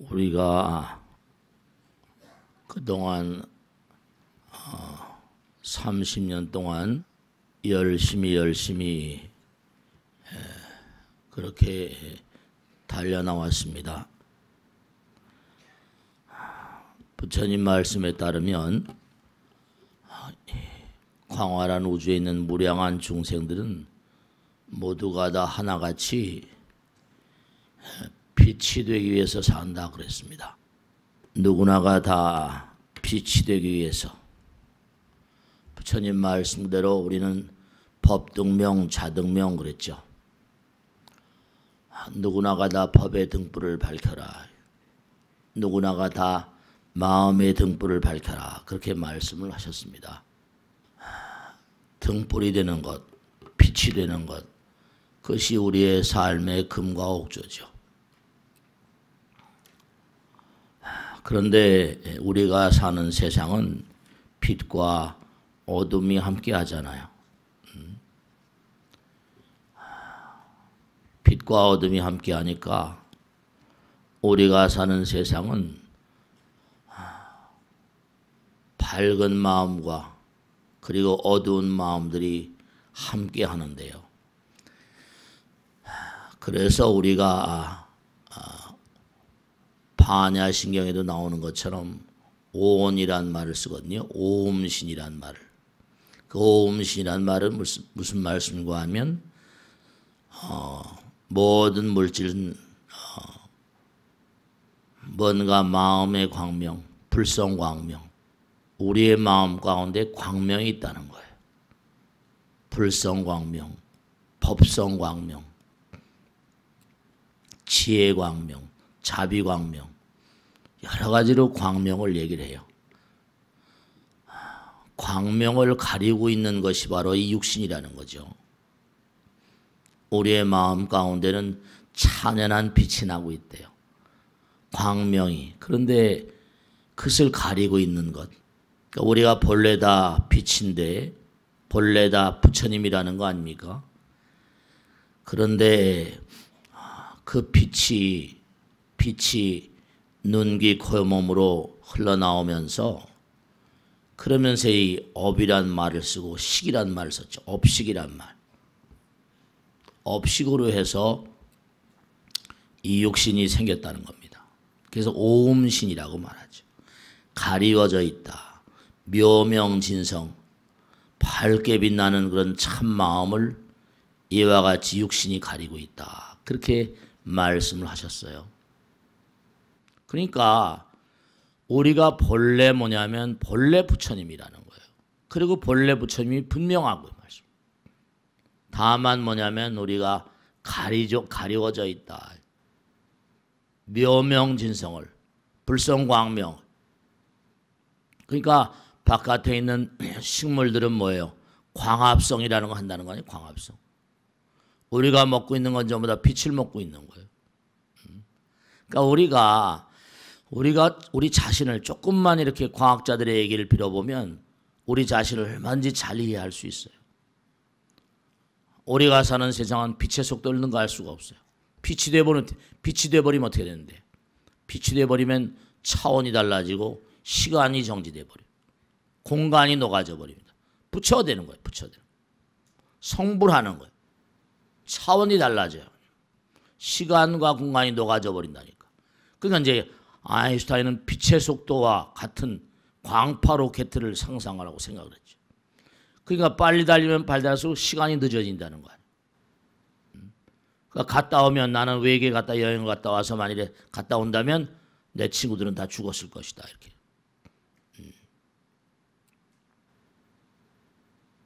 우리가 그동안 30년 동안 열심히 그렇게 달려나왔습니다. 부처님 말씀에 따르면 광활한 우주에 있는 무량한 중생들은 모두가 다 하나같이 빛이 되기 위해서 산다 그랬습니다. 누구나가 다 빛이 되기 위해서. 부처님 말씀대로 우리는 법등명, 자등명 그랬죠. 누구나가 다 법의 등불을 밝혀라. 누구나가 다 마음의 등불을 밝혀라. 그렇게 말씀을 하셨습니다. 등불이 되는 것, 빛이 되는 것, 그것이 우리의 삶의 금과 옥조죠. 그런데 우리가 사는 세상은 빛과 어둠이 함께 하잖아요. 빛과 어둠이 함께 하니까 우리가 사는 세상은 밝은 마음과 그리고 어두운 마음들이 함께 하는데요. 그래서 우리가 반야신경에도 나오는 것처럼 오온이란 말을 쓰거든요. 오음신이란 말을. 그 오음신이란 말은 무슨 말씀인가 하면 모든 물질은 뭔가 마음의 광명, 불성광명, 우리의 마음 가운데 광명이 있다는 거예요. 불성광명, 법성광명, 지혜광명, 자비광명, 여러 가지로 광명을 얘기를 해요. 광명을 가리고 있는 것이 바로 이 육신이라는 거죠. 우리의 마음 가운데는 찬연한 빛이 나고 있대요. 광명이. 그런데 그것을 가리고 있는 것. 그러니까 우리가 본래 다 빛인데 본래 다 부처님이라는 거 아닙니까? 그런데 그 빛이 눈, 귀, 코, 몸으로 흘러나오면서 그러면서 이 업이란 말을 쓰고 식이란 말을 썼죠. 업식이란 말. 업식으로 해서 이 육신이 생겼다는 겁니다. 그래서 오음신이라고 말하죠. 가리워져 있다. 묘명진성. 밝게 빛나는 그런 참 마음을 이와 같이 육신이 가리고 있다. 그렇게 말씀을 하셨어요. 그러니까 우리가 본래 뭐냐면 본래 부처님이라는 거예요. 그리고 본래 부처님이 분명하고 말씀. 다만 뭐냐면 우리가 가리워져 있다. 묘명진성을, 불성광명. 그러니까 바깥에 있는 식물들은 뭐예요? 광합성이라는 거 한다는 거 아니에요? 광합성. 우리가 먹고 있는 건 전부 다 빛을 먹고 있는 거예요. 그러니까 우리 자신을 조금만 이렇게 과학자들의 얘기를 빌어보면 우리 자신을 얼마든지 잘 이해할 수 있어요. 우리가 사는 세상은 빛의 속도를 능가할 수가 없어요. 빛이 돼버리면 어떻게 되는데? 빛이 돼버리면 차원이 달라지고 시간이 정지돼 버려요. 공간이 녹아져 버립니다. 부처되는 거예요. 성불하는 거예요. 차원이 달라져요. 시간과 공간이 녹아져 버린다니까. 그러니까 이제 아인슈타인은 빛의 속도와 같은 광파 로켓을 상상하라고 생각을 했죠. 그러니까 빨리 달리면 달릴수록 시간이 늦어진다는 거예요. 그러니까 갔다 오면 나는 외계 갔다 여행 갔다 와서 만일에 갔다 온다면 내 친구들은 다 죽었을 것이다. 이렇게.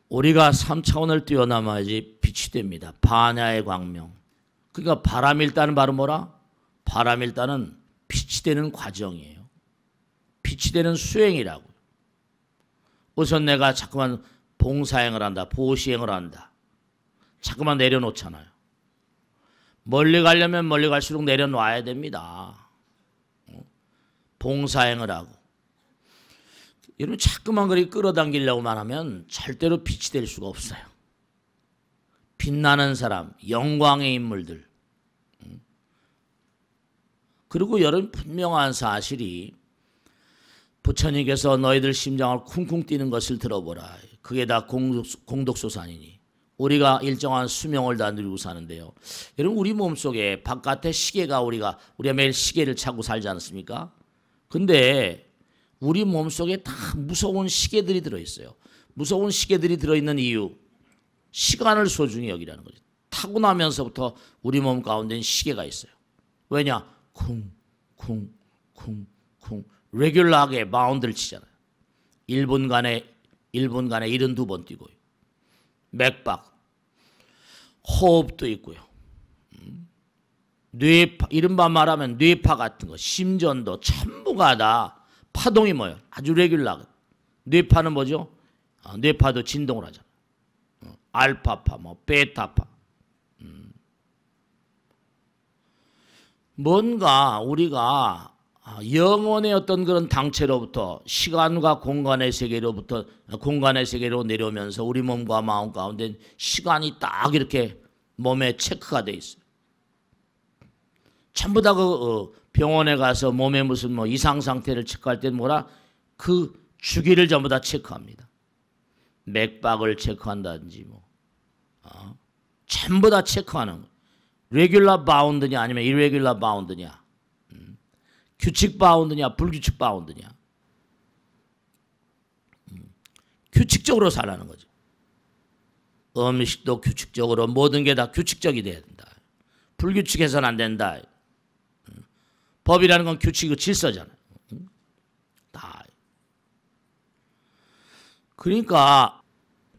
우리가 3차원을 뛰어넘어야지 빛이 됩니다. 반야의 광명. 그러니까 바람일다는 바로 뭐라? 바람일다는 빛이 되는 과정이에요. 빛이 되는 수행이라고. 우선 내가 자꾸만 봉사행을 한다. 보시행을 한다. 자꾸만 내려놓잖아요. 멀리 가려면 멀리 갈수록 내려놔야 됩니다. 봉사행을 하고. 여러분 자꾸만 그리 끌어당기려고만 하면 절대로 빛이 될 수가 없어요. 빛나는 사람, 영광의 인물들. 그리고 여러분 분명한 사실이 부처님께서 너희들 심장을 쿵쿵 뛰는 것을 들어보라. 그게 다 공덕소산이니 우리가 일정한 수명을 다 누리고 사는데요. 여러분 우리 몸속에 바깥에 시계가 우리가 매일 시계를 차고 살지 않습니까? 근데 우리 몸속에 다 무서운 시계들이 들어있어요. 무서운 시계들이 들어있는 이유 시간을 소중히 여기라는 거죠. 타고나면서부터 우리 몸 가운데는 시계가 있어요. 왜냐? 쿵쿵쿵쿵 레귤러하게 바운드를 치잖아요. 1분간에 72번 뛰고요. 맥박, 호흡도 있고요. 뇌파, 이른바 말하면 뇌파 같은 거, 심전도 전부가 다 파동이 뭐예요? 아주 레귤러. 뇌파는 뭐죠? 뇌파도 진동을 하잖아요. 알파파, 베타파. 뭔가 우리가 영혼의 어떤 그런 당체로부터 시간과 공간의 세계로 내려오면서 우리 몸과 마음 가운데 시간이 딱 이렇게 몸에 체크가 돼 있어요. 전부 다 그 병원에 가서 몸에 무슨 이상 상태를 체크할 때 뭐라 그 주기를 전부 다 체크합니다. 맥박을 체크한다든지 전부 다 체크하는 거예요. 레귤러 바운드냐 아니면 이레귤러 바운드냐, 규칙 바운드냐 불규칙 바운드냐. 규칙적으로 살라는 거죠. 음식도 규칙적으로 모든 게 다 규칙적이 돼야 된다. 불규칙해서는 안 된다. 법이라는 건 규칙이고 질서잖아요. 다. 그러니까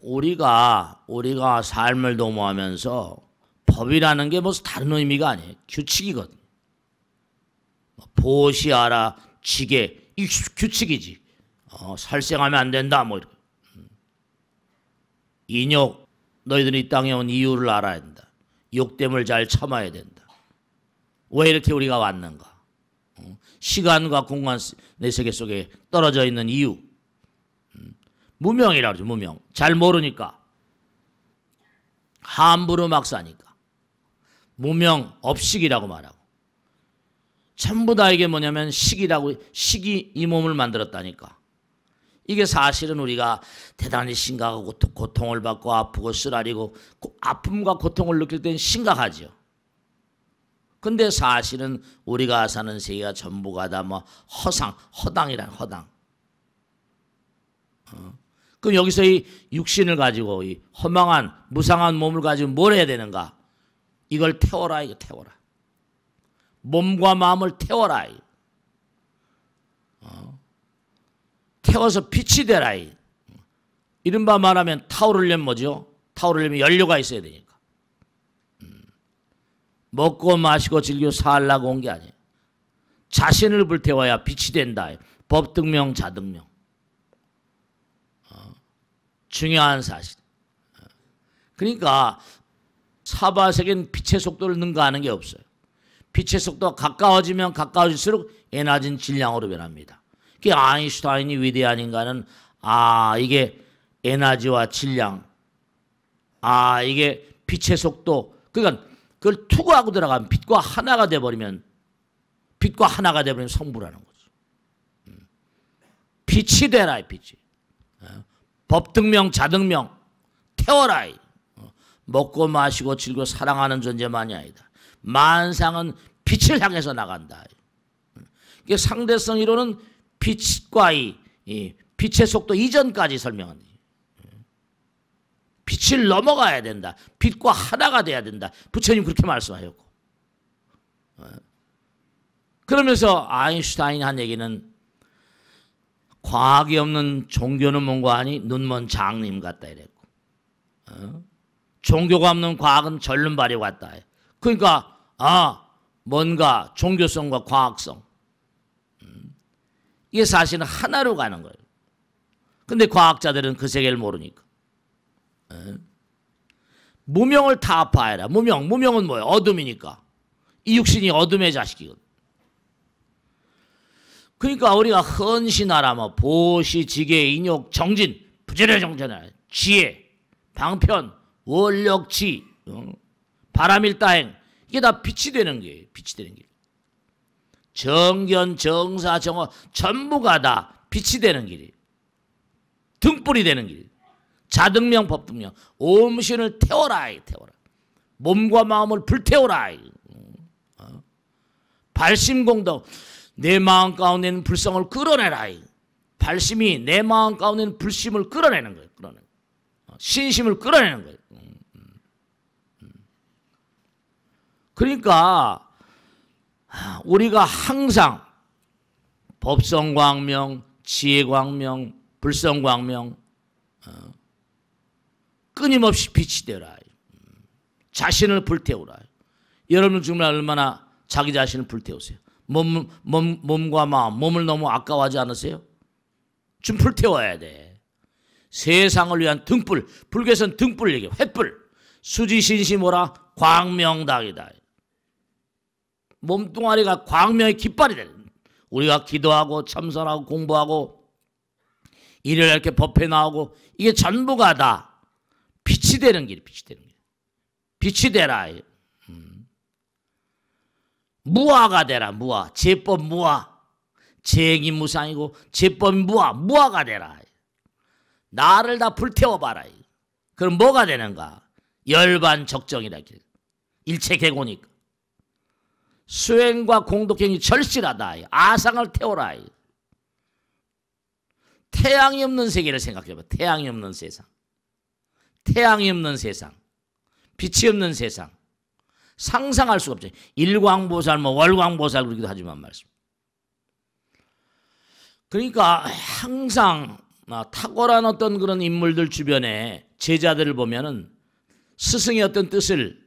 우리가 삶을 도모하면서 법이라는 게 무슨 다른 의미가 아니에요. 규칙이거든. 보시하라 지게 이 규칙이지. 살생하면 안 된다 뭐 이렇게. 인욕 너희들이 이 땅에 온 이유를 알아야 된다. 욕됨을 잘 참아야 된다. 왜 이렇게 우리가 왔는가? 시간과 공간 내 세계 속에 떨어져 있는 이유. 무명이라고 그러죠. 무명. 잘 모르니까. 함부로 막 사니까. 무명, 업식이라고 말하고. 전부 다 이게 뭐냐면 식이 이 몸을 만들었다니까. 이게 사실은 우리가 대단히 심각하고 고통을 받고 아프고 쓰라리고 아픔과 고통을 느낄 때는 심각하죠. 근데 사실은 우리가 사는 세계가 전부가 다 허당이란 허당. 그럼 여기서 이 육신을 가지고 이 허망한 무상한 몸을 가지고 뭘 해야 되는가? 이걸 태워라. 이거 태워라. 몸과 마음을 태워라. 태워서 빛이 되라. 이른바 말하면 타오르려면 뭐죠? 타오르려면 연료가 있어야 되니까. 먹고 마시고 즐기고 살라고 온 게 아니에요. 자신을 불태워야 빛이 된다. 법등명 자등명. 중요한 사실. 그러니까 사바세계는 빛의 속도를 능가하는 게 없어요. 빛의 속도가 가까워지면 가까워질수록 에너지는 질량으로 변합니다. 그게 아인슈타인이 위대한 인간은 이게 에너지와 질량, 이게 빛의 속도. 그러니까 그걸 투구하고 들어가면 빛과 하나가 돼버리면 성부라는 거죠. 빛이 되라. 빛이. 법등명 자등명 태워라. 먹고 마시고 즐기고 사랑하는 존재만이 아니다. 만상은 빛을 향해서 나간다. 이게 상대성 이론은 빛과 이 빛의 속도 이전까지 설명합니다. 빛을 넘어가야 된다. 빛과 하나가 돼야 된다. 부처님 그렇게 말씀하셨고. 그러면서 아인슈타인이 한 얘기는 과학이 없는 종교는 뭔가 하니 눈먼 장님 같다 이랬고, 종교가 없는 과학은 절름발이 같다. 그러니까 뭔가 종교성과 과학성, 이게 사실은 하나로 가는 거예요. 근데 과학자들은 그 세계를 모르니까. 무명을 타파해라. 무명은 뭐예요? 어둠이니까. 이 육신이 어둠의 자식이거든. 그러니까 우리가 헌신하라, 보시, 지계, 인욕, 정진, 부재려 정전하, 지혜, 방편, 원력지, 바람일다행, 이게 다 빛이 되는 거예요. 빛이 되는 길. 정견, 정사, 정어 전부가 다 빛이 되는 길이에요. 등불이 되는 길이에요. 자등명, 법등명. 오음신을 태워라. 태워라. 몸과 마음을 불태워라. 발심공덕. 내 마음 가운데 있는 불성을 끌어내라. 발심이 내 마음 가운데 있는 불심을 끌어내는 거예요. 신심을 끌어내는 거예요. 그러니까 우리가 항상 법성광명, 지혜광명, 불성광명 끊임없이 빛이 되라. 자신을 불태우라. 여러분 정말 얼마나 자기 자신을 불태우세요? 몸과 마음, 몸을 너무 아까워하지 않으세요? 좀 불태워야 돼. 세상을 위한 등불, 불교에서는 등불 얘기해요. 횃불. 수지신시 뭐라? 광명닭이다. 몸뚱아리가 광명의 깃발이 되는. 우리가 기도하고 참선하고 공부하고 일요일 이렇게 법회 나오고 이게 전부가 다 빛이 되는 길이 빛이 되는 길. 빛이 되라. 무아가 되라. 무아. 제법 무아. 제행이 무상이고 제법이 무아. 무아가 되라. 나를 다 불태워봐라. 그럼 뭐가 되는가? 열반적정이라. 일체 개고니까. 수행과 공덕행이 절실하다. 아상을 태워라. 태양이 없는 세계를 생각해봐. 태양이 없는 세상. 태양이 없는 세상. 빛이 없는 세상. 상상할 수가 없죠. 일광보살, 월광보살 그러기도 하지만 말씀. 그러니까 항상 탁월한 어떤 그런 인물들 주변에 제자들을 보면은 스승의 어떤 뜻을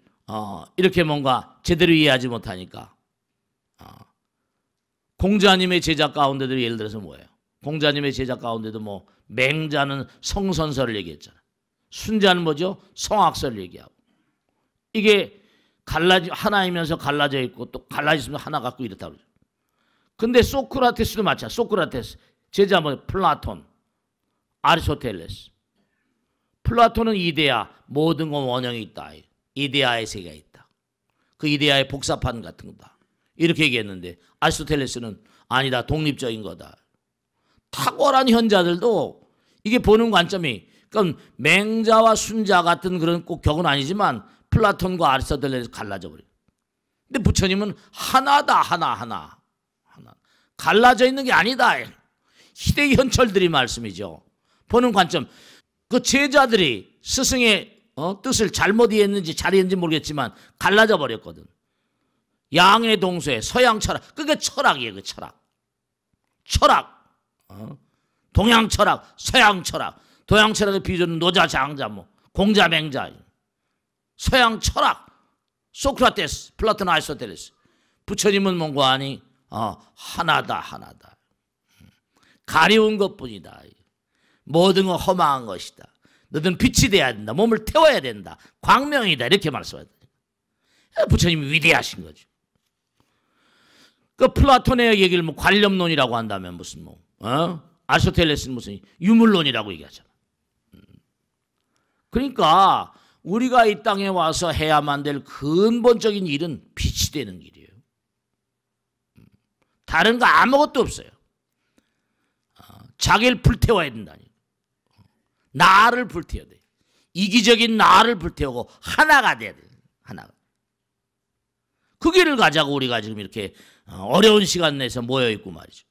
이렇게 뭔가 제대로 이해하지 못하니까 공자님의 제자 가운데도 예를 들어서 뭐예요? 공자님의 제자 가운데도 뭐 맹자는 성선설을 얘기했잖아요. 순자는 뭐죠? 성악설을 얘기하고. 이게 하나이면서 갈라져 있고 또 갈라졌으면 하나 갖고 이렇다 그러죠. 근데 소크라테스도 마찬가지야. 소크라테스 제자 뭐 플라톤, 아리스토텔레스. 플라톤은 이데아, 모든 건 원형이 있다. 이데아의 세계가 있다. 그 이데아의 복사판 같은 거다. 이렇게 얘기했는데 아리스토텔레스는 아니다. 독립적인 거다. 탁월한 현자들도 이게 보는 관점이 그러니까 맹자와 순자 같은 그런 꼭 격은 아니지만 플라톤과 아리스토텔레스 갈라져 버려요. 근데 부처님은 하나다. 하나. 갈라져 있는 게 아니다. 희대의 현철들이 말씀이죠. 보는 관점. 그 제자들이 스승의 뜻을 잘못 이해했는지 잘 이해했는지 모르겠지만 갈라져 버렸거든. 양의 동서에 서양 철학. 그게 철학이에요. 그 철학. 동양 철학, 서양 철학. 동양 철학의 비주는 노자, 장자, 공자, 맹자. 서양 철학. 소크라테스, 플라톤, 아리스토텔레스. 부처님은 뭔가 하니 하나다. 가리운 것뿐이다. 모든 건 허망한 것이다. 너희는 빛이 돼야 된다. 몸을 태워야 된다. 광명이다. 이렇게 말씀하셨다. 부처님이 위대하신 거죠. 그 플라톤의 얘기를 관념론이라고 한다면 무슨 아리스토텔레스는 무슨 유물론이라고 얘기하잖아. 그러니까 우리가 이 땅에 와서 해야만 될 근본적인 일은 빛이 되는 길이에요. 다른 거 아무것도 없어요. 자기를 불태워야 된다니. 나를 불태워야 돼. 이기적인 나를 불태우고 하나가 돼야 돼. 하나가. 그 길을 가자고 우리가 지금 이렇게 어려운 시간 내서 모여있고 말이죠.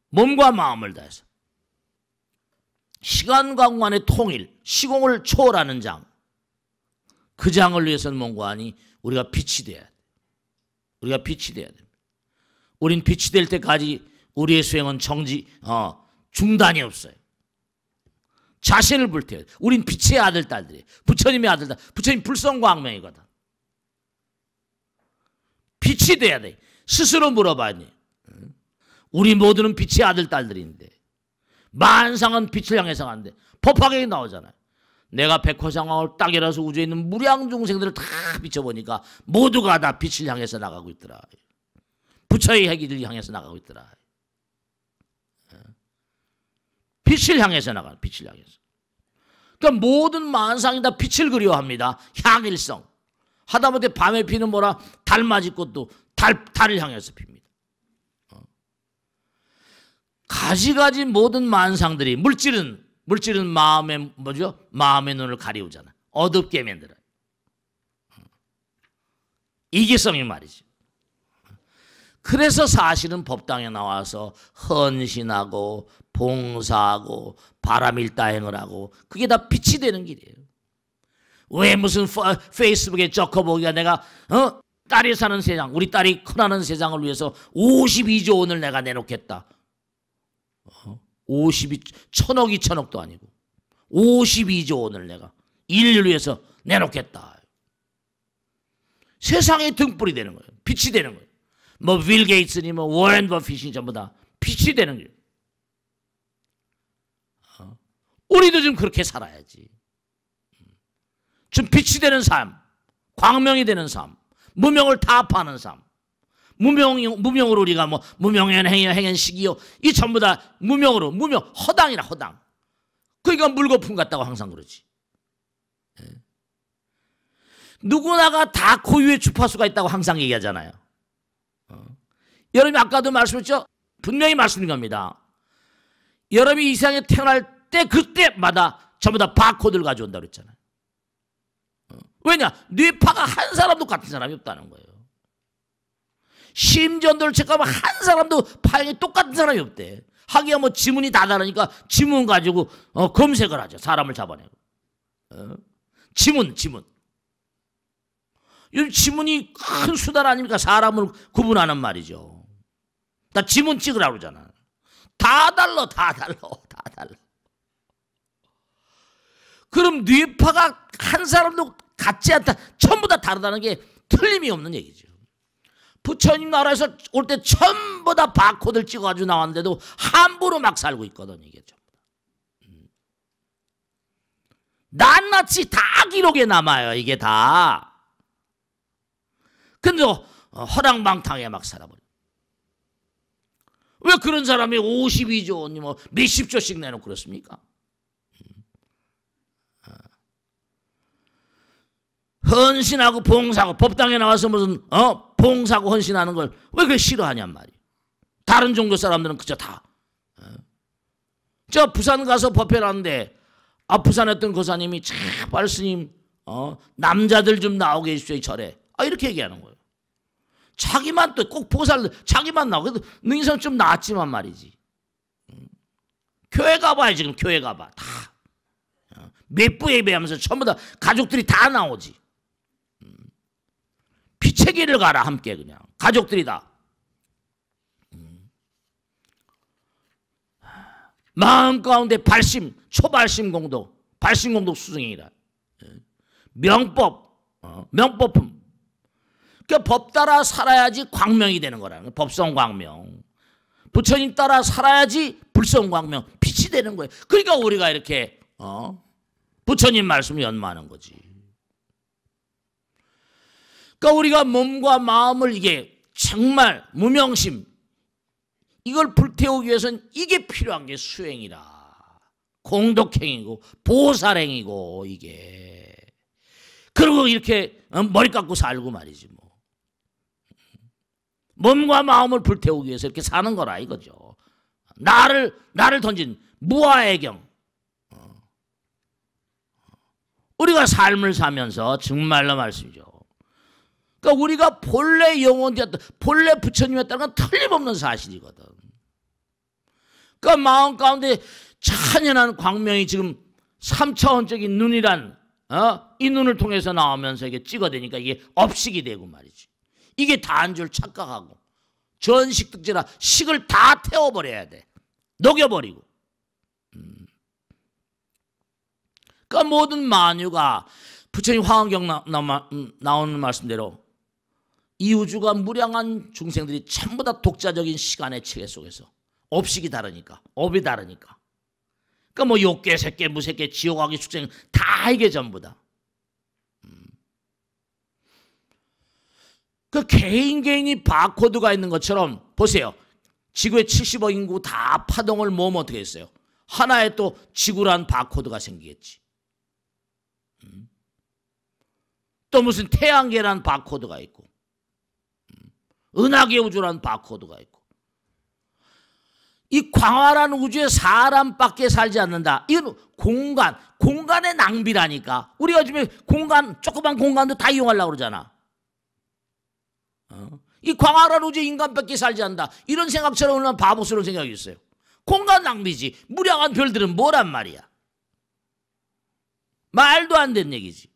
몸과 마음을 다해서 시간과 공간의 통일, 시공을 초월하는 장. 그 장을 위해서는 뭔가 하니 우리가 빛이 돼야 돼. 우리가 빛이 돼야 됩니다. 우린 빛이 될 때까지 우리의 수행은 중단이 없어요. 자신을 불태워야 돼. 우린 빛의 아들, 딸들이에요. 부처님의 아들, 딸. 부처님 불성광명이거든. 빛이 돼야 돼. 스스로 물어봐야 돼. 우리 모두는 빛의 아들, 딸들인데 만상은 빛을 향해서 가는데 법화경이 나오잖아요. 내가 백화상왕을 딱 일어서 우주에 있는 무량 중생들을 다 비춰보니까 모두가 다 빛을 향해서 나가고 있더라. 부처의 핵이들 향해서 나가고 있더라. 빛을 향해서 나가. 빛을 향해서. 그러니까 모든 만상이 다 빛을 그리워합니다. 향일성. 하다못해 밤에 피는 뭐라 달맞이 꽃도 달을 향해서 핍니다. 가지가지 모든 만상들이 물질은 마음의 뭐죠? 마음의 눈을 가리우잖아. 어둡게 만들어. 이기성이 말이죠. 그래서 사실은 법당에 나와서 헌신하고 봉사하고 바람일다행을 하고 그게 다 빛이 되는 길이에요. 왜 무슨 페이스북에 적어보기가 내가 딸이 사는 세상, 우리 딸이 커나는 세상을 위해서 52조 원을 내가 내놓겠다. 1000억 2000억도 아니고 52조 원을 내가 인류를 위해서 내놓겠다. 세상의 등불이 되는 거예요. 빛이 되는 거예요. 뭐 빌 게이츠니 뭐 워렌 버핏이 전부 다 빛이 되는 거예요. 우리도 좀 그렇게 살아야지. 좀 빛이 되는 삶, 광명이 되는 삶, 무명을 타파하는 삶. 무명으로 우리가 뭐 무명현 행현 시기요. 이 전부 다 무명으로 허당이라 허당. 그러니까 물거품 같다고 항상 그러지. 누구나가 다 고유의 주파수가 있다고 항상 얘기하잖아요. 여러분이 아까도 말씀했죠? 분명히 말씀드린 겁니다. 여러분이 이 세상에 태어날 때 그때마다 전부 다 바코드를 가져온다고 그랬잖아요. 왜냐? 뇌파가 한 사람도 같은 사람이 없다는 거예요. 심전도를 체크하면 한 사람도 파형이 똑같은 사람이 없대. 하기야 뭐 지문이 다 다르니까 지문 가지고 검색을 하죠. 사람을 잡아내고. 지문. 요즘 지문이 큰 수단 아닙니까? 사람을 구분하는 말이죠. 나 지문 찍으라고 그러잖아. 다 달라. 그럼 뇌파가 한 사람도 같지 않다. 전부 다 다르다는 게 틀림이 없는 얘기죠. 부처님 나라에서 올 때 전부 다 바코드를 찍어가지고 나왔는데도 함부로 막 살고 있거든. 이게 전부 다. 낱낱이 다 기록에 남아요. 이게 다. 근데 허랑방탕에 막 살아버려. 왜 그런 사람이 52조 원이 뭐 몇십조씩 내놓고 그렇습니까? 헌신하고 봉사하고 법당에 나와서 무슨 봉사하고 헌신하는 걸 왜 그렇게 싫어하냔 말이에요. 다른 종교 사람들은 그저 다. 저 부산 가서 법회를 하는데 부산에 있던 고사님이 제발 스님 남자들 좀 나오게 해주십시오 이 절에. 이렇게 얘기하는 거예요. 자기만 또 꼭 보살 자기만 나오고 너 인생 좀 나았지만 말이지. 교회 가봐야 지금 교회 가봐 다. 몇 부 예배하면서 전부 다 가족들이 다 나오지. 피채기를 가라 함께 그냥 가족들이 다. 마음 가운데 발심 초발심 공덕 발심 공덕 수승이라. 명법품. 그러니까 법 따라 살아야지 광명이 되는 거라는 거예요. 법성 광명. 부처님 따라 살아야지 불성 광명 빛이 되는 거예요. 그러니까 우리가 이렇게 부처님 말씀을 연마하는 거지. 그러니까 우리가 몸과 마음을 이게 정말 무명심 이걸 불태우기 위해서는 이게 필요한 게 수행이라. 공덕행이고 보살행이고 이게. 그리고 이렇게 머리 깎고 살고 말이지 뭐. 몸과 마음을 불태우기 위해서 이렇게 사는 거라 이거죠. 나를 던진 무아의경. 우리가 삶을 사면서 정말로 말씀이죠. 그러니까 우리가 본래 영혼이었다, 본래 부처님이었다는 건 틀림없는 사실이거든. 그러니까 마음 가운데 찬연한 광명이 지금 3차원적인 눈이란 이 눈을 통해서 나오면서 이게 찍어대니까 이게 업식이 되고 말이지. 이게 다한 줄 착각하고 전식 득제라 식을 다 태워버려야 돼. 녹여버리고. 그러니까 모든 만유가 부처님 화엄경 나오는 말씀대로 이 우주가 무량한 중생들이 전부 다 독자적인 시간의 체계 속에서 업식이 다르니까 업이 다르니까 그러니까 뭐 욕계, 색계, 무색계, 지옥하기, 축생 다 이게 전부 다. 그 개인이 바코드가 있는 것처럼 보세요. 지구의 70억 인구 다 파동을 모으면 어떻게 했어요? 하나의 또 지구란 바코드가 생기겠지. 또 무슨 태양계라는 바코드가 있고, 은하계 우주라는 바코드가 있고, 이 광활한 우주에 사람밖에 살지 않는다. 이건 공간의 낭비라니까. 우리가 요즘에 조그만 공간도 다 이용하려고 그러잖아. 이 광활한 우주에 인간밖에 살지 않는다. 이런 생각처럼 얼마나 바보스러운 생각이 있어요. 공간 낭비지. 무량한 별들은 뭐란 말이야. 말도 안 되는 얘기지.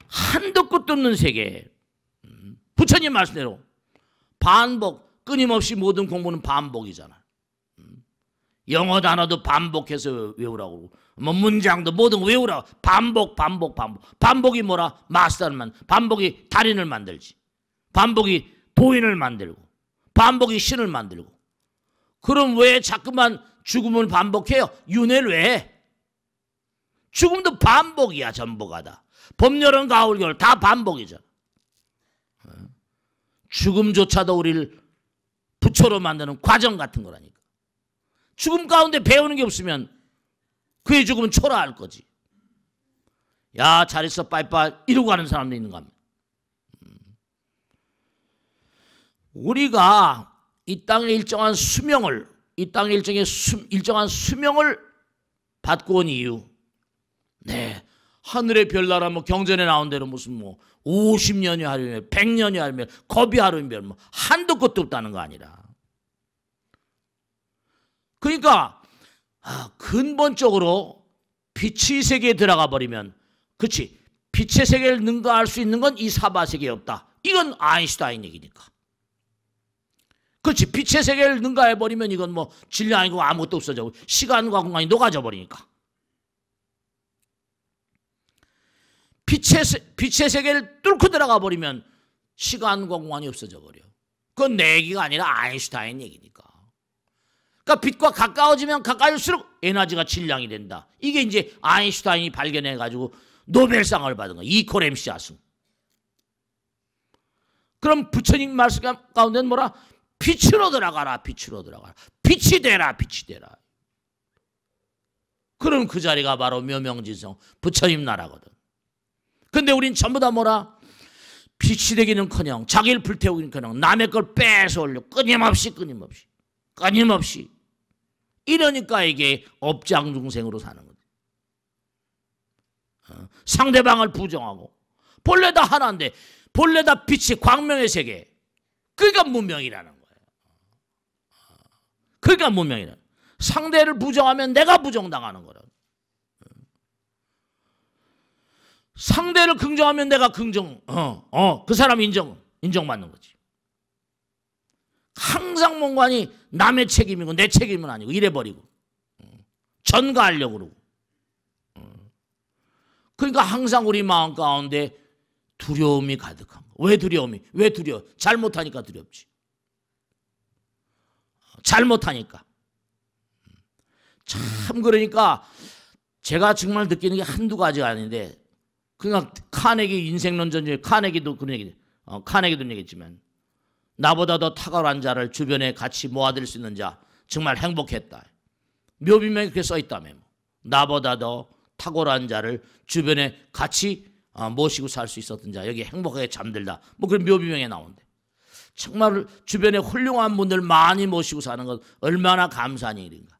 한도 끝도 없는 세계. 부처님 말씀대로 반복, 끊임없이 모든 공부는 반복이잖아. 영어 단어도 반복해서 외우라고, 뭐 문장도 뭐든 외우라고. 반복. 반복이 뭐라? 마스터만. 반복이 달인을 만들지. 반복이 도인을 만들고, 반복이 신을 만들고. 그럼 왜 자꾸만 죽음을 반복해요? 윤회를 왜 해? 죽음도 반복이야. 전부가 다. 봄, 여름, 가을, 겨울 다 반복이잖아. 죽음조차도 우리를 부처로 만드는 과정 같은 거라니까. 죽음 가운데 배우는 게 없으면 그의 죽음은 초라할 거지. 야, 잘 있어 빠이빠이 이러고 가는 사람도 있는 겁니다. 우리가 이 땅에 일정한 수명을 받고 온 이유, 네, 하늘의 별나라 뭐 경전에 나온 대로 무슨 뭐 50년이 하루면 100년이 하루면 겁이 하루면 뭐 한도 끝도 없다는 거 아니라. 그러니까 근본적으로 빛의 세계에 들어가 버리면, 그렇지, 빛의 세계를 능가할 수 있는 건 이 사바 세계에 없다. 이건 아인슈타인 얘기니까. 그렇지, 빛의 세계를 능가해 버리면 이건 뭐 진리 아니고 아무것도 없어져. 시간과 공간이 녹아져 버리니까. 빛의 세계를 뚫고 들어가 버리면 시간과 공간이 없어져 버려. 그건 내 얘기가 아니라 아인슈타인 얘기니까. 그러니까 빛과 가까워지면 가까울수록 에너지가 질량이 된다. 이게 이제 아인슈타인이 발견해가지고 노벨상을 받은 거야. 이코렘시 아승. 그럼 부처님 말씀 가운데는 뭐라? 빛으로 들어가라. 빛으로 들어가라. 빛이 되라. 빛이 되라. 그럼 그 자리가 바로 묘명지성 부처님 나라거든. 근데 우린 전부 다 뭐라? 빛이 되기는커녕 자기를 불태우기는커녕 남의 걸 빼서 올려. 끊임없이. 이러니까 이게 업장중생으로 사는 거지. 상대방을 부정하고. 본래 다 하나인데, 본래 다 빛이 광명의 세계. 그러니까 문명이라는 거예요. 그러니까 문명이라는 거예요. 상대를 부정하면 내가 부정당하는 거라. 상대를 긍정하면 내가 그 사람 인정받는 거지. 항상 뭔가니 남의 책임이고 내 책임은 아니고 이래버리고 전가하려고 그러고. 그러니까 항상 우리 마음 가운데 두려움이 가득한 거. 왜 두려움이? 왜 두려워? 잘못하니까 두렵지. 잘못하니까. 참, 그러니까 제가 정말 느끼는 게 한두 가지가 아닌데, 그러니까 카네기 인생론전 중에 카네기도 그런 얘기, 카네기도 얘기했지만, 나보다 더 탁월한 자를 주변에 같이 모아들 수 있는 자 정말 행복했다. 묘비명이 그렇게 써있다며. 나보다 더 탁월한 자를 주변에 같이 모시고 살 수 있었던 자, 여기 행복하게 잠들다. 뭐 그런 묘비명에 나오는데, 정말 주변에 훌륭한 분들 많이 모시고 사는 것 얼마나 감사한 일인가.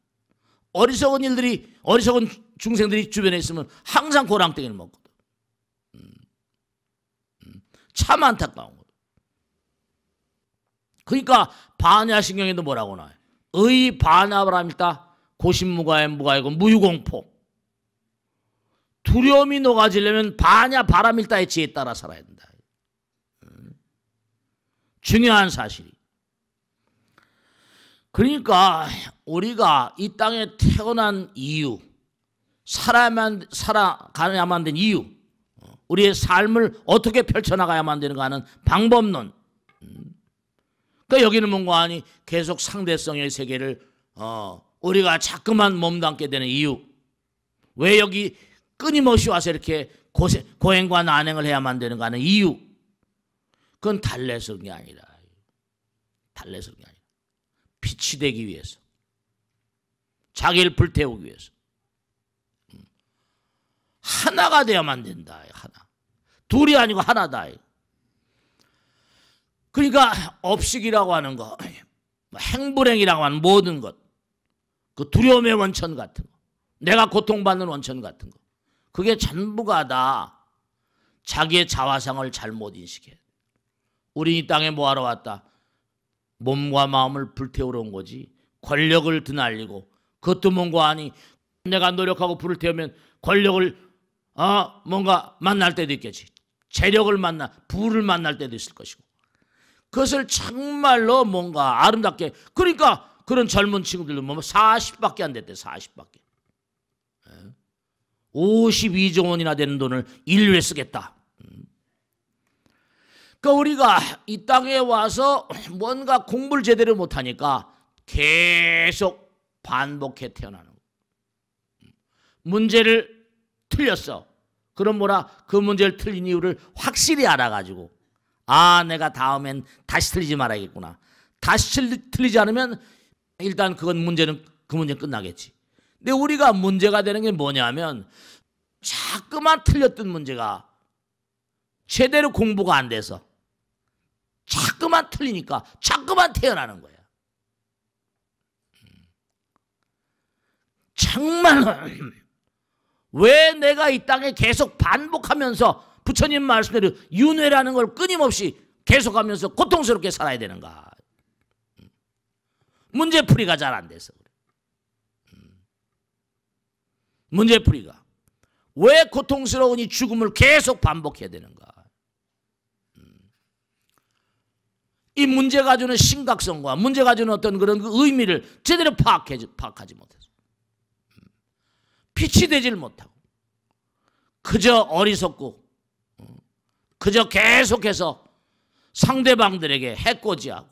어리석은 중생들이 주변에 있으면 항상 고랑땡이를 먹거든. 참 안타까운 거예요. 그러니까 반야신경에도 뭐라고 나와요? 의 반야바람일다. 고심무가에 무가이고 무유공포. 두려움이 녹아지려면 반야 바람일다의 지혜에 따라 살아야 된다. 중요한 사실이. 그러니까 우리가 이 땅에 태어난 이유, 살아가야만 된 이유, 우리의 삶을 어떻게 펼쳐나가야만 되는가 하는 방법론. 그러니까 여기는 뭔가 아니 계속 상대성의 세계를 우리가 자꾸만 몸담게 되는 이유. 왜 여기 끊임없이 와서 이렇게 고행과 난행을 해야만 되는가 하는 이유. 그건 달래서는 게 아니라, 빛이 되기 위해서, 자기를 불태우기 위해서. 하나가 되어야만 된다. 하나. 둘이 아니고 하나다. 그러니까 업식이라고 하는 거, 행불행이라고 하는 모든 것, 그 두려움의 원천 같은 거, 내가 고통받는 원천 같은 거, 그게 전부가 다 자기의 자화상을 잘못 인식해. 우리 이 땅에 뭐하러 왔다? 몸과 마음을 불태우러 온 거지. 권력을 드날리고, 그것도 뭔가 아니, 내가 노력하고 불을 태우면 권력을 뭔가 만날 때도 있겠지. 재력을 불을 만날 때도 있을 것이고, 그것을 정말로 뭔가 아름답게. 그러니까 그런 젊은 친구들도 뭐 40밖에 안 됐대. 40밖에. 52조 원이나 되는 돈을 인류에 쓰겠다. 그러니까 우리가 이 땅에 와서 뭔가 공부를 제대로 못하니까 계속 반복해 태어나는 거예요. 문제를 틀렸어. 그럼 뭐라? 그 문제를 틀린 이유를 확실히 알아가지고, 내가 다음엔 다시 틀리지 말아야겠구나. 다시 틀리지 않으면 일단 그 문제는 끝나겠지. 근데 우리가 문제가 되는 게 뭐냐면, 자꾸만 틀렸던 문제가 제대로 공부가 안 돼서 자꾸만 틀리니까 자꾸만 태어나는 거야. 정말 왜 내가 이 땅에 계속 반복하면서 부처님 말씀대로 윤회라는 걸 끊임없이 계속하면서 고통스럽게 살아야 되는가? 문제풀이가 잘 안 돼서 그래. 문제풀이가 왜 고통스러운 이 죽음을 계속 반복해야 되는가? 이 문제가 주는 심각성과 문제가 주는 어떤 그런 그 의미를 제대로 파악하지 못해서 빛이 되질 못하고 그저 어리석고 그저 계속해서 상대방들에게 해코지하고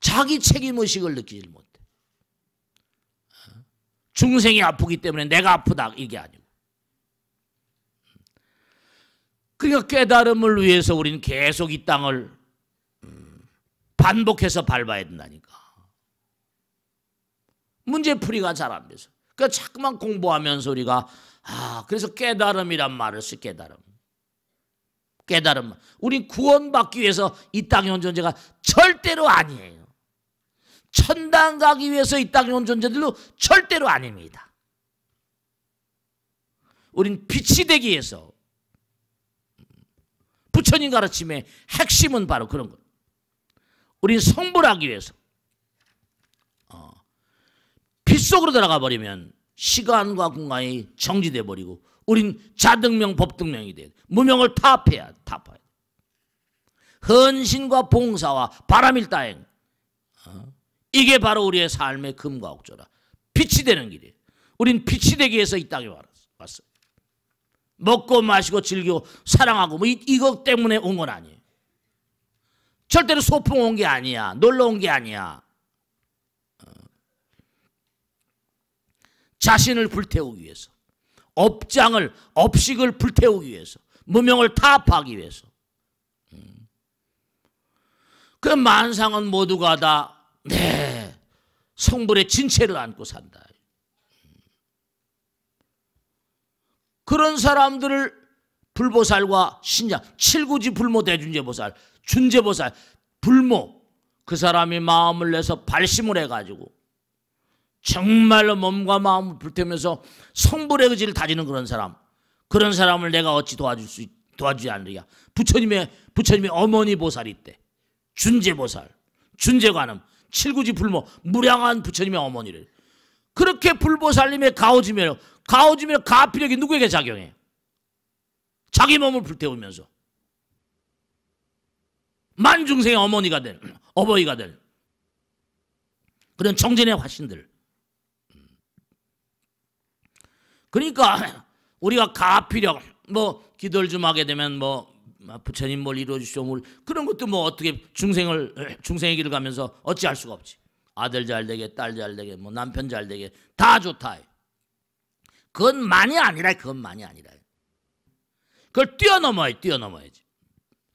자기 책임의식을 느끼질 못해. 중생이 아프기 때문에 내가 아프다 이게 아니고, 그러니까 깨달음을 위해서 우리는 계속 이 땅을 반복해서 밟아야 된다니까. 문제풀이가 잘 안 돼서. 그러니까 자꾸만 공부하면서 우리가 그래서 깨달음이란 말을 쓰. 깨달음. 우린 구원받기 위해서 이 땅에 온 존재가 절대로 아니에요. 천당 가기 위해서 이 땅에 온 존재들도 절대로 아닙니다. 우린 빛이 되기 위해서. 부처님 가르침의 핵심은 바로 그런 거예요. 우린 성불하기 위해서. 빛 속으로 들어가 버리면 시간과 공간이 정지돼 버리고 우린 자등명 법등명이 돼. 무명을 타파해야 돼. 헌신과 봉사와 바람일다행. 이게 바로 우리의 삶의 금과 옥조라. 빛이 되는 길이에요. 우린 빛이 되기 위해서 이 땅에 왔어요. 먹고 마시고 즐기고 사랑하고 뭐 이것 때문에 온 건 아니에요. 절대로 소풍 온 게 아니야. 놀러 온 게 아니야. 자신을 불태우기 위해서, 업식을 불태우기 위해서, 무명을 타파하기 위해서. 그 만상은 모두가 다 성불의 진체를 안고 산다. 그런 사람들을 불보살과 신장, 칠구지 불모 대준제보살, 준제보살, 불모, 그 사람이 마음을 내서 발심을 해가지고 정말로 몸과 마음을 불태우면서 성불의 의지를 다지는 그런 사람을 내가 어찌 도와주지 않느냐. 부처님의 어머니 보살이 있대. 준제보살, 준제관음, 칠구지 불모, 무량한 부처님의 어머니를. 그렇게 불보살님의 가오지면 가피력이 누구에게 작용해? 자기 몸을 불태우면서 만중생의 어머니가 될 그런 정진의 화신들. 그러니까 우리가 가피력, 기도를 좀 하게 되면 부처님 뭘 이루어주시오, 그런 것도 어떻게 중생의 길을 가면서 어찌할 수가 없지. 아들 잘 되게, 딸 잘 되게, 남편 잘 되게 다 좋다. 그것만이 아니라. 그걸 뛰어넘어야지.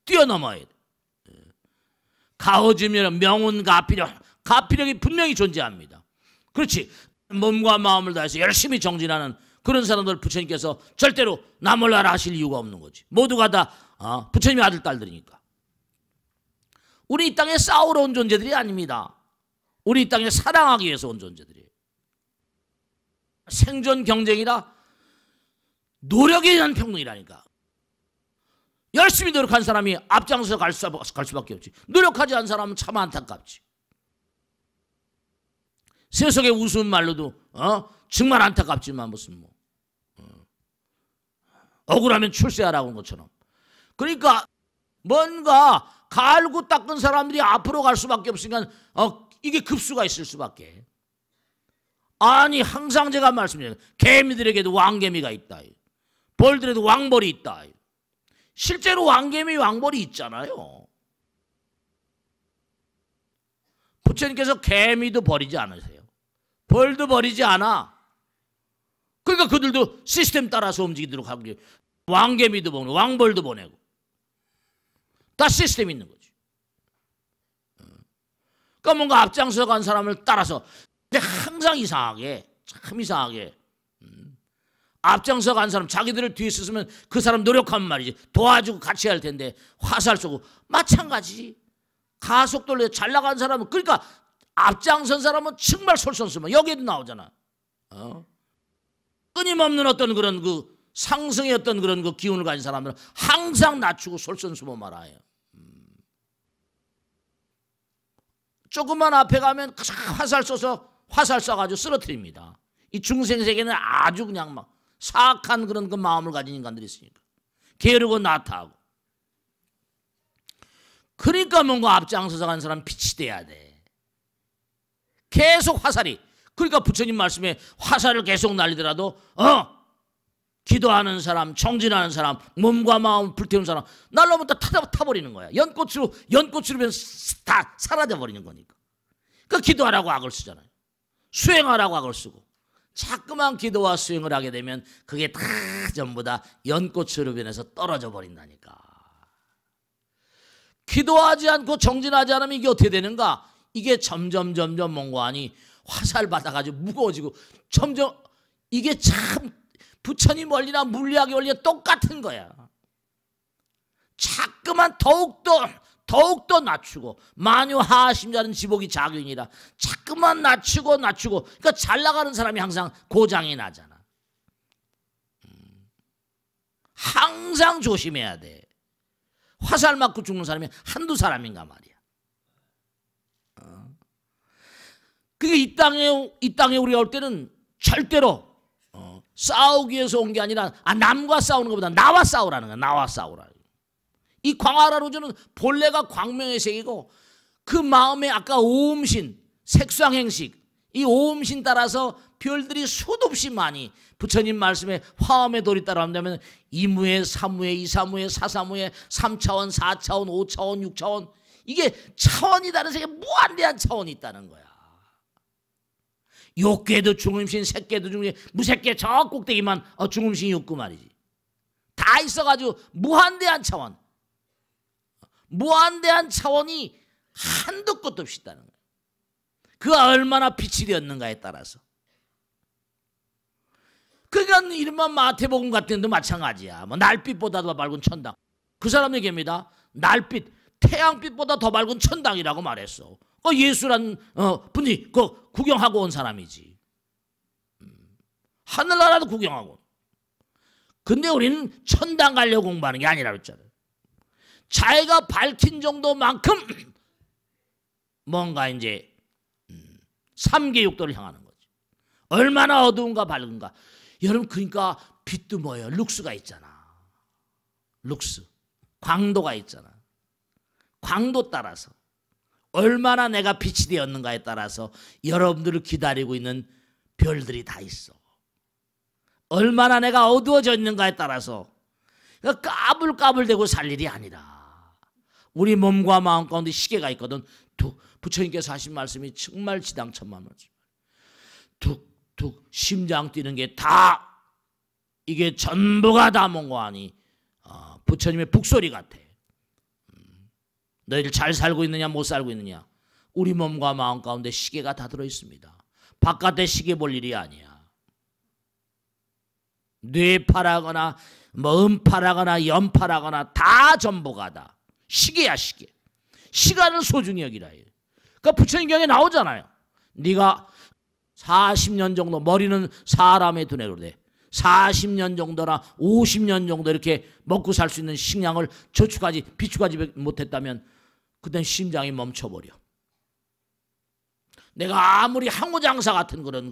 뛰어넘어야 돼. 가오지면 명운 가피력이 분명히 존재합니다. 그렇지. 몸과 마음을 다해서 열심히 정진하는 그런 사람들 부처님께서 절대로 나 몰라라 하실 이유가 없는 거지. 모두가 다 부처님의 아들 딸들이니까. 우리 이 땅에 싸우러 온 존재들이 아닙니다. 우리 이 땅에 사랑하기 위해서 온 존재들이에요. 생존 경쟁이라 노력에 대한 평등이라니까. 열심히 노력한 사람이 앞장서 갈 수밖에 없지. 노력하지 않은 사람은 참 안타깝지. 세속의 우스운 말로도 정말 안타깝지만 무슨 뭐 억울하면 출세하라고 하는 것처럼. 그러니까 뭔가 갈고 닦은 사람들이 앞으로 갈 수밖에 없으니까 이게 급수가 있을 수밖에. 아니 항상 제가 말씀드려요. 개미들에게도 왕개미가 있다. 벌들에도 왕벌이 있다. 실제로 왕개미 왕벌이 있잖아요. 부처님께서 개미도 버리지 않으세요. 벌도 버리지 않아. 그러니까 그들도 시스템 따라서 움직이도록 하고 왕개미도 보내고 왕벌도 보내고 다 시스템이 있는 거지. 그러니까 뭔가 앞장서 간 사람을 따라서. 근데 항상 이상하게 참 이상하게 앞장서 간 사람 자기들을 뒤에 있었으면 그 사람 노력하면 말이지 도와주고 같이 할 텐데 화살 쏘고 마찬가지지. 가속도로 잘 나간 사람은 그러니까 앞장선 사람은 정말 솔선수범. 여기에도 나오잖아. 끊임없는 어떤 그런 그 상승의 어떤 그런 그 기운을 가진 사람들은 항상 낮추고 솔선수범하라 해요. 조금만 앞에 가면 화살 쏴가지고 쓰러뜨립니다. 이 중생세계는 아주 그냥 막 사악한 그런 그 마음을 가진 인간들이 있으니까 게으르고 나타하고. 그러니까 뭔가 앞장서서 간 사람 빛이 돼야 돼. 계속 화살이. 그러니까 부처님 말씀에 화살을 계속 날리더라도 기도하는 사람, 정진하는 사람, 몸과 마음 불태우는 사람 날라오면 다 타버리는 거야. 연꽃으로 변 다 사라져 버리는 거니까. 그러니까 기도하라고 악을 쓰잖아요. 수행하라고 악을 쓰고. 자꾸만 기도와 수행을 하게 되면 그게 다 전부 다 연꽃으로 변해서 떨어져 버린다니까. 기도하지 않고 정진하지 않으면 이게 어떻게 되는가? 이게 점점 몽고하니 화살 받아가지고 무거워지고 점점 이게 참 부처님 원리나 물리학의 원리가 똑같은 거야. 자꾸만 더욱더 낮추고 만유하하심자는 지복이 작용이라 자꾸만 낮추고 그러니까 잘 나가는 사람이 항상 고장이 나잖아. 항상 조심해야 돼. 화살 맞고 죽는 사람이 한두 사람인가 말이야. 그게 이 땅에 우리가 올 때는 절대로 싸우기 위해서 온 게 아니라 남과 싸우는 것보다 나와 싸우라는 거야. 나와 싸우라. 이 광활하로저는 본래가 광명의 세계고 그 마음에 아까 오음신, 색상행식 이 오음신 따라서 별들이 수도 없이 많이 부처님 말씀에 화엄의 도리 따라한다면 이무에, 사무에, 이사무에, 사사무에, 3차원, 4차원, 5차원, 6차원 이게 차원이 다른 세계에 무한대한 차원이 있다는 거야. 욕궤도 중음신, 색궤도 중음신, 무색궤 저 꼭대기만 중음신이 없고 말이지. 다 있어가지고 무한대한 차원. 무한대한 차원이 한도 끝도 없이 있다는 거예요. 그가 얼마나 빛이 되었는가에 따라서. 그러니까 이른바 마태복음 같은 데도 마찬가지야. 뭐 날빛보다 더 밝은 천당. 그 사람 얘기입니다. 날빛, 태양빛보다 더 밝은 천당이라고 말했어. 예수란 분이 그 구경하고 온 사람이지. 하늘나라도 구경하고. 근데 우리는 천당 가려고 공부하는 게 아니라 그랬잖아요. 자기가 밝힌 정도만큼 뭔가 이제 삼계육도를 향하는 거지. 얼마나 어두운가 밝은가. 여러분 그러니까 빛도 뭐예요? 룩스가 있잖아. 룩스. 광도가 있잖아. 광도 따라서 얼마나 내가 빛이 되었는가에 따라서 여러분들을 기다리고 있는 별들이 다 있어. 얼마나 내가 어두워져 있는가에 따라서 까불까불대고 살 일이 아니라 우리 몸과 마음 가운데 시계가 있거든. 부처님께서 하신 말씀이 정말 지당천만 말씀. 툭툭 심장 뛰는 게 다 이게 전부가 다 뭔가 하니 부처님의 북소리 같아. 너희들 잘 살고 있느냐 못 살고 있느냐. 우리 몸과 마음 가운데 시계가 다 들어있습니다. 바깥에 시계 볼 일이 아니야. 뇌파라거나 뭐 음파라거나 연파라거나 다 전부가 다 시계야, 시계. 시간을 소중히 여기라 해요. 그러니까 부처님경에 나오잖아요. 네가 40년 정도, 머리는 사람의 두뇌로 돼. 40년 정도나 50년 정도 이렇게 먹고 살 수 있는 식량을 저축하지 비축하지 못했다면 그땐 심장이 멈춰버려. 내가 아무리 항우장사 같은 그런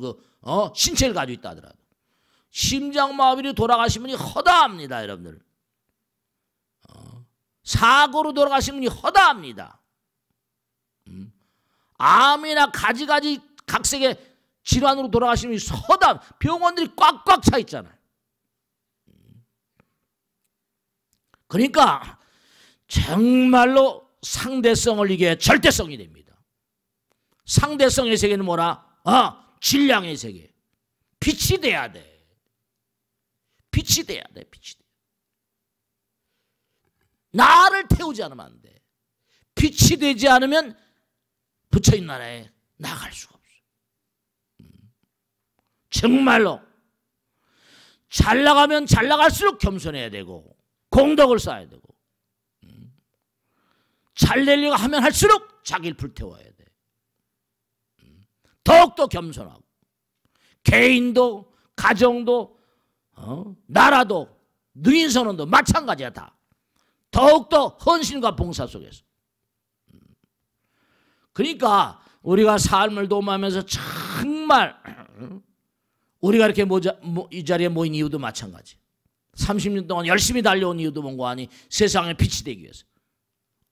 신체를 가지고 있다 하더라도 심장마비로 돌아가신 분이 허다합니다, 여러분들. 사고로 돌아가신 분이 허다합니다. 암이나 가지가지 각색의 질환으로 돌아가시는 분이 허다, 병원들이 꽉꽉 차 있잖아요. 그러니까 정말로 상대성을 이겨야 절대성이 됩니다. 상대성의 세계는 뭐라? 질량의 세계. 빛이 돼야 돼. 빛이 돼야 돼. 빛이 돼. 나를 태우지 않으면 안 돼. 빛이 되지 않으면 부처님 나라에 나갈 수가 없어. 정말로 잘 나가면 잘 나갈수록 겸손해야 되고 공덕을 쌓아야 되고 잘 되려고 하면 할수록 자기를 불태워야 돼. 더욱더 겸손하고 개인도 가정도 나라도 능인선언도 마찬가지야. 다 더욱더 헌신과 봉사 속에서. 그러니까 우리가 삶을 도모하면서 정말 우리가 이렇게 이 자리에 모인 이유도 마찬가지. 30년 동안 열심히 달려온 이유도 뭔가 하니 세상에 빛이 되기 위해서.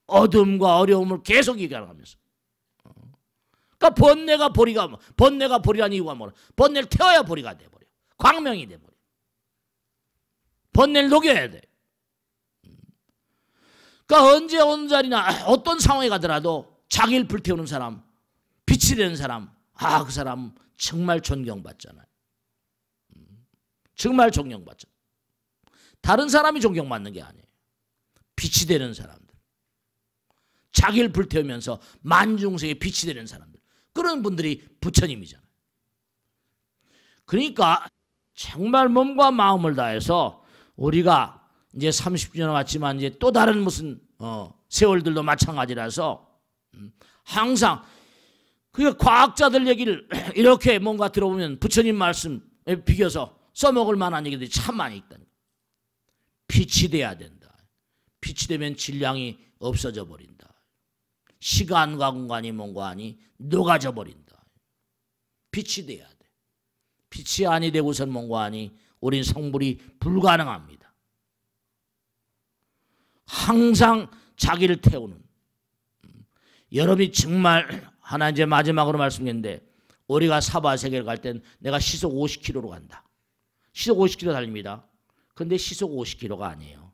어둠과 어려움을 계속 이겨나가면서. 그러니까 번뇌가 보리라는 이유가 뭐라? 번뇌를 태워야 보리가 돼버려. 광명이 돼버려. 번뇌를 녹여야 돼. 그러니까 언제 어느 자리나 어떤 상황에 가더라도 자기를 불태우는 사람, 빛이 되는 사람, 그 사람 정말 존경받잖아요. 정말 존경받잖아요. 다른 사람이 존경받는 게 아니에요. 빛이 되는 사람들. 자기를 불태우면서 만중생에 빛이 되는 사람들. 그런 분들이 부처님이잖아요. 그러니까 정말 몸과 마음을 다해서 우리가 이제 30주년 왔지만 이제 또 다른 무슨 세월들도 마찬가지라서 항상 그 과학자들 얘기를 이렇게 뭔가 들어보면 부처님 말씀에 비교해서 써먹을 만한 얘기들이 참 많이 있다니까. 빛이 돼야 된다. 빛이 되면 질량이 없어져 버린다. 시간과 공간이 뭔가 하니 녹아져 버린다. 빛이 돼야 돼. 빛이 아니 되고선 뭔가 하니 우린 성불이 불가능합니다. 항상 자기를 태우는. 여러분이 정말 하나 이제 마지막으로 말씀드렸는데 우리가 사바세계를 갈 땐 내가 시속 50km로 간다. 시속 50km 달립니다. 근데 시속 50km가 아니에요.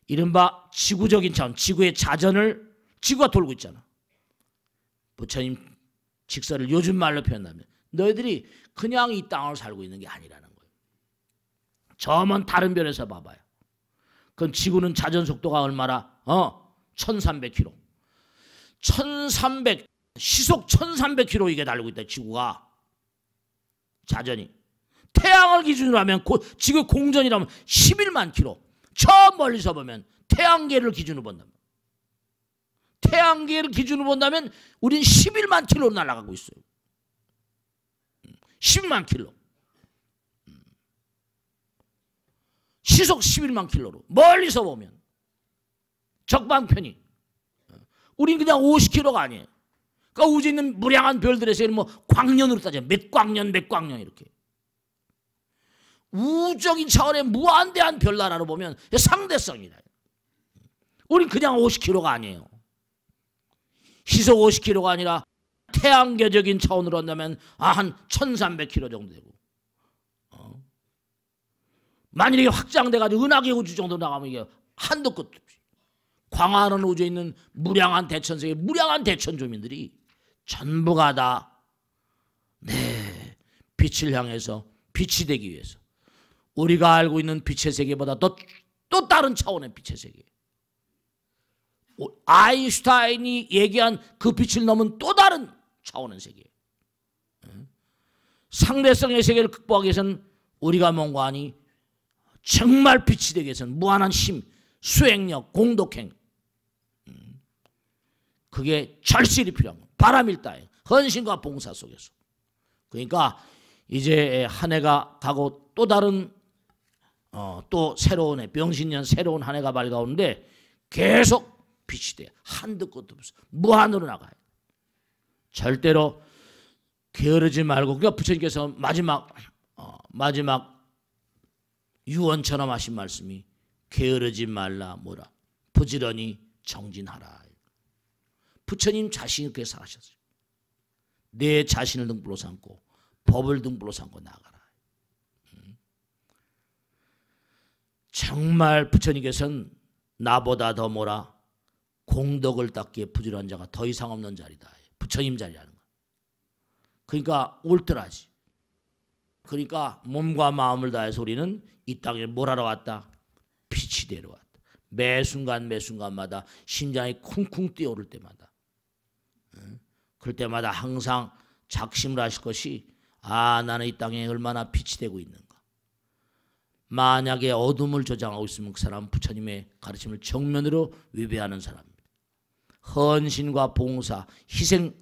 이른바 지구적인 차원, 지구의 자전을 지구가 돌고 있잖아. 부처님 직설을 요즘 말로 표현하면 너희들이 그냥 이 땅을 살고 있는 게 아니라는 거예요. 저 먼 다른 별에서 봐봐요. 그럼 지구는 자전 속도가 얼마나? 1300km. 1300, 시속 1300km 이게 달리고 있다. 지구가. 자전이. 태양을 기준으로 하면 지구 공전이라면 11만 킬로. 저 멀리서 보면 태양계를 기준으로 본다면. 태양계를 기준으로 본다면 우린 11만 킬로로 날아가고 있어요. 10만 킬로. 시속 11만 킬로로 멀리서 보면 적방편이. 우린 그냥 50킬로가 아니에요. 그러니까 우주에 있는 무량한 별들에서 뭐 광년으로 따져 몇 광년 이렇게. 우주적인 차원의 무한대한 별나라로 보면 상대성이다. 우린 그냥 50km가 아니에요. 시속 50km가 아니라 태양계적인 차원으로 한다면 한 1300km 정도 되고 만일에 확장돼가지고 은하계 우주 정도 나가면 이게 한도 끝 없이 광활한 우주에 있는 무량한 대천세계 무량한 대천조민들이 전부가 다 빛을 향해서 빛이 되기 위해서 우리가 알고 있는 빛의 세계보다 또 다른 차원의 빛의 세계, 아인슈타인이 얘기한 그 빛을 넘은 또 다른 차원의 세계, 상대성의 세계를 극복하기 위해서는 우리가 뭔가하니 정말 빛이 되기 위해서는 무한한 힘, 수행력, 공덕행, 그게 절실히 필요한 거예요. 바람일다에 헌신과 봉사 속에서. 그러니까 이제 한 해가 가고 또 다른 또 새로운 해, 병신년 새로운 한 해가 밝아오는데 계속 빛이 돼. 한도 끝도 없어. 무한으로 나가요. 절대로 게으르지 말고. 그러니까 부처님께서 마지막 유언처럼 하신 말씀이 게으르지 말라 뭐라 부지런히 정진하라. 부처님 자신이 그렇게 살아셨어요. 내 자신을 등불로 삼고 법을 등불로 삼고 나가라. 정말 부처님께서는 나보다 더 뭐라 공덕을 닦기에 부지런한 자가 더 이상 없는 자리다. 부처님 자리라는 거. 그러니까 올드하지. 그러니까 몸과 마음을 다해서 우리는 이 땅에 뭘 하러 왔다? 빛이 되러 왔다. 매 순간 매 순간마다 심장이 쿵쿵 뛰어오를 때마다, 그럴 때마다 항상 작심을 하실 것이 나는 이 땅에 얼마나 빛이 되고 있는가. 만약에 어둠을 조장하고 있으면 그 사람은 부처님의 가르침을 정면으로 위배하는 사람입니다. 헌신과 봉사, 희생,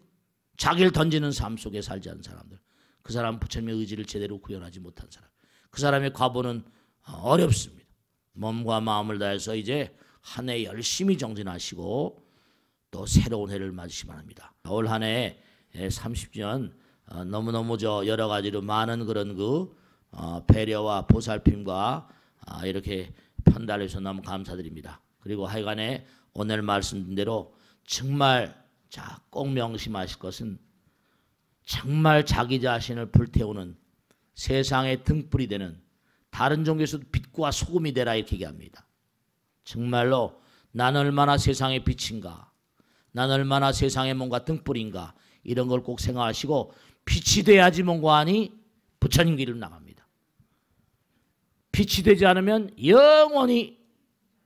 자기를 던지는 삶 속에 살지 않은 사람들, 그 사람은 부처님의 의지를 제대로 구현하지 못한 사람, 그 사람의 과보는 어렵습니다. 몸과 마음을 다해서 이제 한 해 열심히 정진하시고 또 새로운 해를 맞으시기 바랍니다. 올 한 해 30주년 너무너무 여러 가지로 많은 그런 배려와 보살핌과 이렇게 편달해 주셔서 너무 감사드립니다. 그리고 하여간에 오늘 말씀드린 대로 정말 꼭 명심하실 것은 정말 자기 자신을 불태우는 세상의 등불이 되는, 다른 종교에서도 빛과 소금이 되라 이렇게 얘기합니다. 정말로 난 얼마나 세상의 빛인가, 난 얼마나 세상의 뭔가 등불인가, 이런 걸 꼭 생각하시고 빛이 돼야지 뭔가 하니 부처님 길을 나갑니다. 빛이 되지 않으면 영원히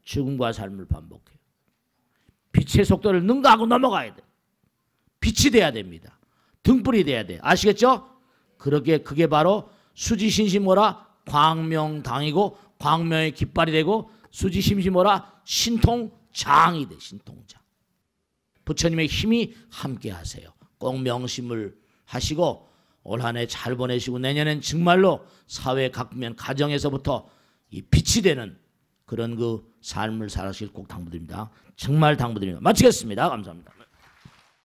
죽음과 삶을 반복해요. 빛의 속도를 능가하고 넘어가야 돼. 빛이 돼야 됩니다. 등불이 돼야 돼. 아시겠죠? 그게 바로 수지신시 뭐라? 광명당이고, 광명의 깃발이 되고, 수지심시 뭐라? 신통장이 돼. 신통장. 부처님의 힘이 함께 하세요. 꼭 명심을 하시고 올 한 해 잘 보내시고 내년엔 정말로 사회 각면 가정에서부터 이 빛이 되는 그런 삶을 살아가실 꼭 당부드립니다. 정말 당부드립니다. 마치겠습니다. 감사합니다.